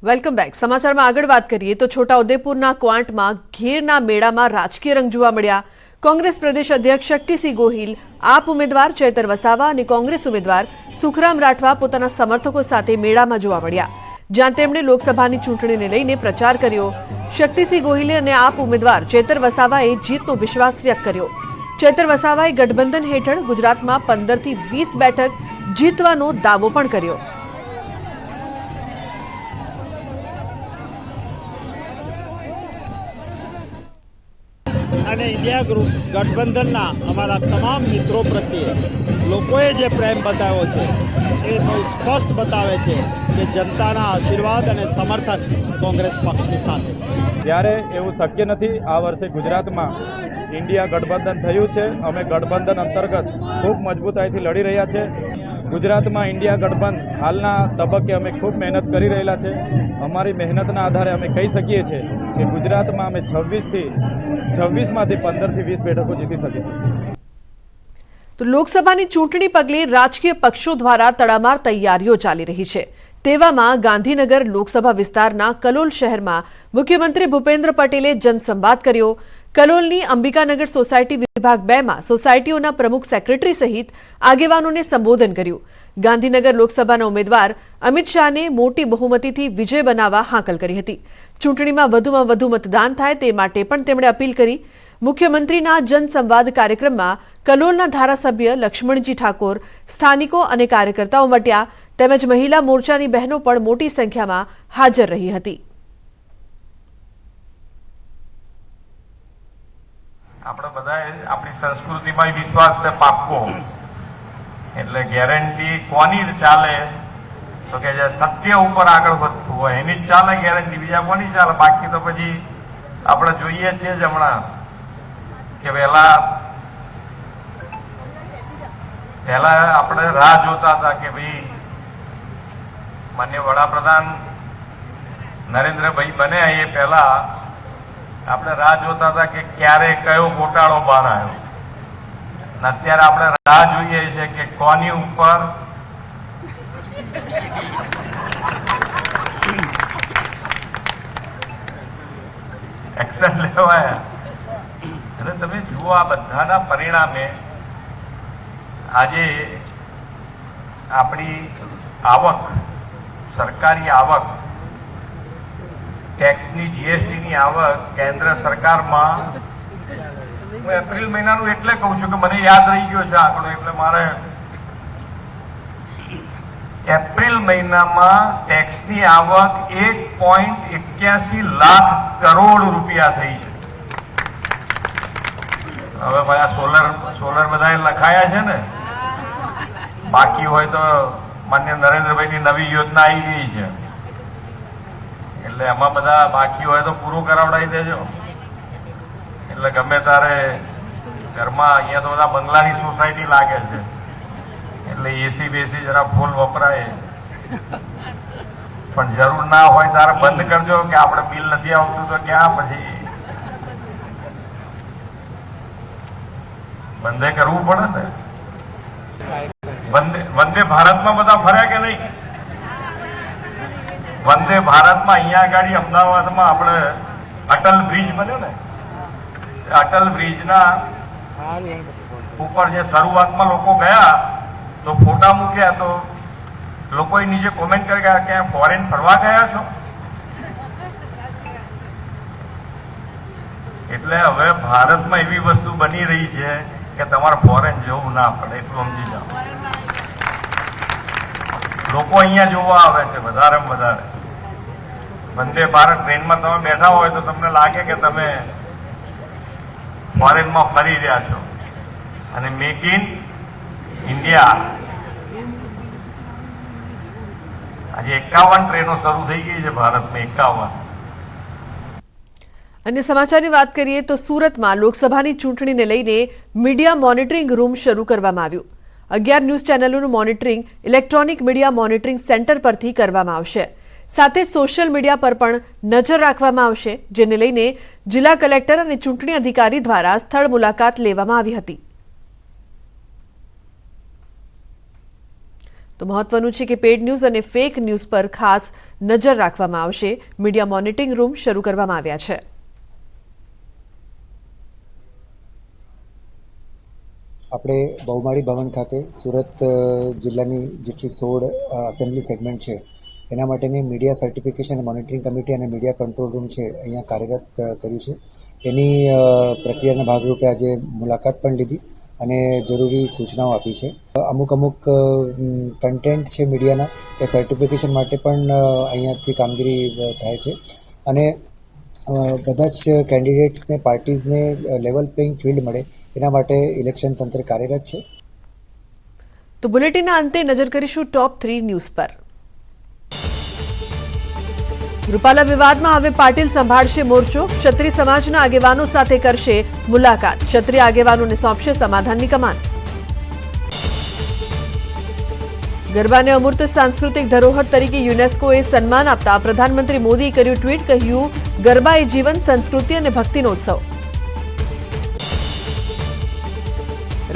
Welcome back. સમાચારમાં આગળ વાત કરીએ તો છોટાઉદેપુરના ક્વાંટમાં ઘેરના મેળામાં રાજકીય રંગ જોવા મળ્યા. કોંગ્રેસ પ્રદેશ અધ્યક્ષ શક્તિસિંહ ગોહિલ, આપ ઉમેદવાર ચૈતર વસાવા અને કોંગ્રેસ ઉમેદવાર સુખરામ રાઠવા પોતાના સમર્થકો સાથે મેળામાં જોવા મળ્યા, જ્યાં તેમણે લોકસભાની ચૂંટણીને લઈને પ્રચાર કર્યો. શક્તિસિંહ ગોહિલે અને આપ ઉમેદવાર ચૈતર વસાવાએ જીતનો વિશ્વાસ વ્યક્ત કર્યો. ચૈતર વસાવાએ ગઠબંધન હેઠળ ગુજરાતમાં 15 થી 20 બેઠક જીતવાનો દાવો પણ કર્યો. અને ઇન્ડિયા ગ્રુપ ગઠબંધનના અમારા તમામ મિત્રો પ્રત્યે લોકોએ જે પ્રેમ બતાવ્યો છે એ બહુ સ્પષ્ટ બતાવે છે કે જનતાના આશીર્વાદ અને સમર્થન કોંગ્રેસ પક્ષની સાથે છે. ત્યારે એવું શક્ય નથી. આ વર્ષે ગુજરાતમાં ઇન્ડિયા ગઠબંધન થયું છે. અમે ગઠબંધન અંતર્ગત ખૂબ મજબૂતાઈથી લડી રહ્યા છે. ગુજરાતમાં ઇન્ડિયા ગઠબંધન હાલના તબક્કે અમે ખૂબ મહેનત કરી રહેલા છે. અમારી મહેનતના આધારે અમે કહી શકીએ છીએ કે ગુજરાતમાં અમે 26માંથી 15 થી 20 બેઠકો જીતી શકીશું. તો લોકસભાની ચૂંટણી પગલે રાજકીય પક્ષો દ્વારા તડામાર તૈયારીઓ ચાલી રહી છે. તેવામાં ગાંધીનગર લોકસભા વિસ્તારના કલોલ શહેરમાં મુખ્યમંત્રી ભૂપેન્દ્ર પટેલે જનસંવાદ કર્યો. કલોલની અંબિકાનગર સોસાયટી વિભાગ 2 માં સોસાયટીઓના પ્રમુખ સેક્રેટરી સહિત આગેવાનોને સંબોધન કર્યું. ગાંધીનગર લોકસભાના ઉમેદવાર અમિત શાહને મોટી બહુમતીથી વિજય બનાવવા હાકલ કરી હતી. ચૂંટણીમાં વધુમાં વધુ મતદાન થાય તે માટે પણ તેમણે અપીલ કરી. મુખ્યમંત્રીના જનસંવાદ કાર્યક્રમમાં કલોલના ધારાસભ્ય લક્ષ્મણજી ઠાકોર, સ્થાનિકો અને કાર્યકર્તાઓ મટ્યા, તેમજ મહિલા મોરચાની બહેનો પણ મોટી સંખ્યામાં હાજર રહી હતી. આપણે બધાએ આપણી સંસ્કૃતિમાં વિશ્વાસ છે પાક્કો, એટલે ગેરંટી કોની ચાલે તો કે જે સત્ય ઉપર આગળ વધતું હોય એની જ ચાલે ગેરંટી, બીજા કોની ચાલે? બાકી તો પછી આપણે જોઈએ છીએ જ હમણાં કે પહેલા આપણે રાહ જોતા હતા કે ભાઈ માન્ય વડાપ્રધાન નરેન્દ્રભાઈ બને એ પહેલા આપણે રાહ જોતા હતા કે ક્યારે કયો ગોટાળો બહાર આવ્યો. અત્યારે આપણે રાહ જોઈએ છે કે કોની ઉપર એક્શન લેવાય. અને તમે જુઓ આ બધાના પરિણામે આજે આપણી આવક, સરકારી આવક, ટેક્સની જીએસટીની આવક કેન્દ્ર સરકારમાં, હું એપ્રિલ મહિનાનું એટલે કહું છું કે મને યાદ રહી ગયો છે આંકડો, એટલે મારે એપ્રિલ મહિનામાં ટેક્સની આવક 1.81 લાખ કરોડ રૂપિયા થઈ છે. હવે ભાઈ સોલર બધાએ લખાયા છે ને, બાકી હોય તો માન્ય નરેન્દ્રભાઈની નવી યોજના આવી ગઈ છે, એટલે એમાં બધા બાકી હોય તો પૂરું કરાવડાવી દેજો. એટલે ગમે તારે ઘરમાં, અહીંયા તો બધા બંગલાની સોસાયટી લાગે છે, એટલે એસી બેસી જરા ફૂલ વપરાય, પણ જરૂર ના હોય તારે બંધ કરજો કે આપણે બિલ નથી આવતું તો ક્યાં પછી બંધે કરવું પડે ને. વંદે ભારતમાં બધા ફર્યા કે નહીં? વંદે ભારતમાં અહીંયા આગળ અમદાવાદમાં આપણે અટલ બ્રિજ બન્યો ને, અટલ બ્રિજના ઉપર જે શરૂઆતમાં લોકો ગયા તો ફોટા મૂક્યા તો લોકોએ નીચે કોમેન્ટ કરી ગયા કે ફોરેન ફરવા ગયા છો. એટલે હવે ભારતમાં એવી વસ્તુ બની રહી છે કે તમારે ફોરેન જવું ના પડે, એટલું સમજી જાઓ. લોકો અહીંયા જોવા આવે છે વધારેમાં વધારે. વંદે ભારત ટ્રેનમાં તમે બેઠા હોય તો તમને લાગે કે તમે ફોરેનમાં ફરી રહ્યા છો. અને મેક ઇન ઇન્ડિયા, આજે 51 ટ્રેનો શરૂ થઈ ગઈ છે ભારતમાં, 51. અન્ય સમાચારની વાત કરીએ તો સુરતમાં લોકસભાની ચૂંટણીને લઈને મીડિયા મોનિટરિંગ રૂમ શરૂ કરવામાં આવ્યું. 11 ન્યૂઝ ચેનલોનું monitoring electronic media monitoring centre પરથી કરવામાં આવશે. સાથે જ સોશિયલ મીડિયા પર પણ નજર રાખવામાં આવશે, જેને લઈને જિલ્લા કલેક્ટર અને ચૂંટણી અધિકારી દ્વારા સ્થળ મુલાકાત લેવામાં આવી હતી. તો મહત્વનું છે કે પેડ ન્યૂઝ અને ફેક ન્યૂઝ પર ખાસ નજર રાખવામાં આવશે. મીડિયા મોનિટરિંગ રૂમ શરૂ કરવામાં આવ્યા છે. આપણે બહુમાળી ભવન ખાતે સુરત જિલ્લાની જેટલી 16 એસેમ્બલી સેગમેન્ટ છે એના માટેની મીડિયા સર્ટિફિકેશન મોનિટરિંગ કમિટી અને મીડિયા કંટ્રોલ રૂમ છે અહીંયા કાર્યરત કર્યું છે. એની પ્રક્રિયાના ભાગરૂપે આજે મુલાકાત પણ લીધી અને જરૂરી સૂચનાઓ આપી છે. અમુક કન્ટેન્ટ છે મીડિયાના એ સર્ટિફિકેશન માટે પણ અહીંયાથી કામગીરી થાય છે અને બધા જ કેન્ડિડેટ્સને પાર્ટીઝને લેવલ પ્લેઇંગ ફિલ્ડ મળે એના માટે ઇલેક્શન તંત્ર કાર્યરત છે. તો બુલેટિનના અંતે નજર કરીશું ટોપ 3 ન્યૂઝ પર. રૂપાલા વિવાદમાં હવે પાટીલ સંભાળશે મોરચો. ક્ષત્રિય સમાજના આગેવાનો સાથે કરશે મુલાકાત. ક્ષત્રિય આગેવાનોને સોંપશે સમાધાનની કમાન. ગરબાને અમૂર્ત સાંસ્કૃતિક ધરોહર તરીકે યુનેસ્કોએ સન્માન આપતા પ્રધાનમંત્રી મોદીએ કર્યું ટ્વીટ. કહ્યું, ગરબા એ જીવન, સંસ્કૃતિ અને ભક્તિનો ઉત્સવ.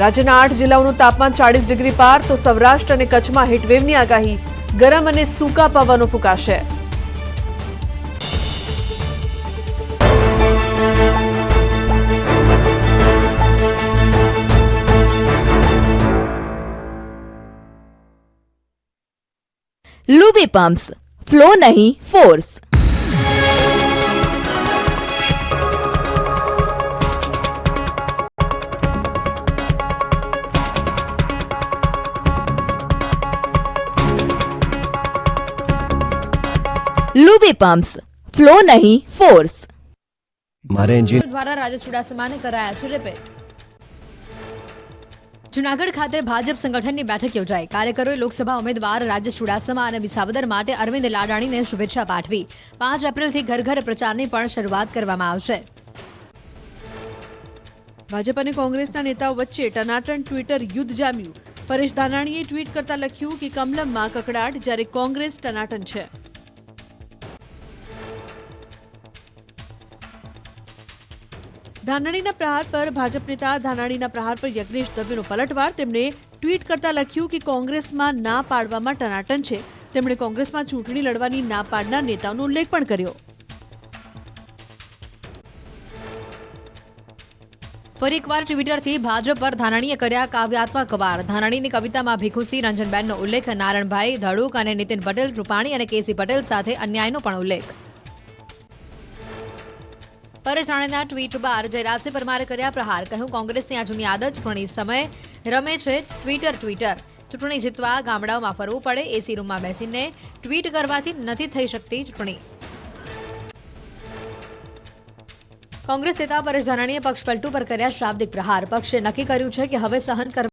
રાજ્યના 8 જિલ્લાઓનું તાપમાન 40 ડિગ્રી પાર, તો સૌરાષ્ટ્ર અને કચ્છમાં હીટવેવની આગાહી. ગરમ અને સૂકા પવનો ફૂંકાશે. लूबी पंप्स, फ्लो नहीं फोर्स. लूबी पंप्स, फ्लो नहीं फोर्स. મારે એન્જિન દ્વારા રાજ્ય ચુડાસમાને કરાયા છે રિપીટ. જૂનાગઢ ખાતે ભાજપ સંગઠનની બેઠક યોજાઈ. કાર્યકરોએ લોકસભા ઉમેદવાર રાજ્ય ચુડાસમા અને વિસાવદર માટે અરવિંદ લાડાણીને શુભેચ્છા પાઠવી. 5 એપ્રિલથી ઘર ઘર પ્રચારની પણ શરૂઆત કરવામાં આવશે. ભાજપ અને કોંગ્રેસના નેતાઓ વચ્ચે ટનાટન ટ્વિટર યુદ્ધ જામ્યું. પરેશ ધાનાણીએ ટ્વીટ કરતા લખ્યું કે કમલમમાં કકડાટ, જ્યારે કોંગ્રેસ ટનાટન છે. ધાનાણીના પ્રહાર પર ભાજપ નેતા ધાનાણીના પ્રહાર પર યજ્ઞેશ દવેનો પલટવાર. તેમણે ટ્વીટ કરતા લખ્યું કે કોંગ્રેસમાં ના પાડવામાં ટનાટન છે. તેમણે કોંગ્રેસમાં ચૂંટણી લડવાની ના પાડનાર નેતાઓનો ઉલ્લેખ પણ કર્યો. ફરી એકવાર ટ્વિટરથી ભાજપ પર ધાનાણીએ કર્યા કાવ્યાત્મક વાર. ધાનાણીની કવિતામાં ભીખુસિંહ, રંજનબેનનો ઉલ્લેખ, નારણભાઈ ધડુક અને નીતિન પટેલ, રૂપાણી અને કેસી પટેલ સાથે અન્યાયનો પણ ઉલ્લેખ. પરેશ ધાનાણીના ટ્વીટ બાદ જયરાજસિંહ પરમારે કર્યા પ્રહાર. કહ્યું, કોંગ્રેસની આ જૂની આદત ચૂંટણી સમય રમે છે ટ્વિટર. ચૂંટણી જીતવા ગામડાઓમાં ફરવું પડે. એસી રૂમમાં બેસીને ટ્વીટ કરવાથી નથી થઈ શકતી ચૂંટણી. કોંગ્રેસ નેતા પરેશ ધાનાણીએ પક્ષ પલટુ પર કર્યા શાબ્દિક પ્રહાર. પક્ષે નક્કી કર્યું છે કે હવે સહન કરવા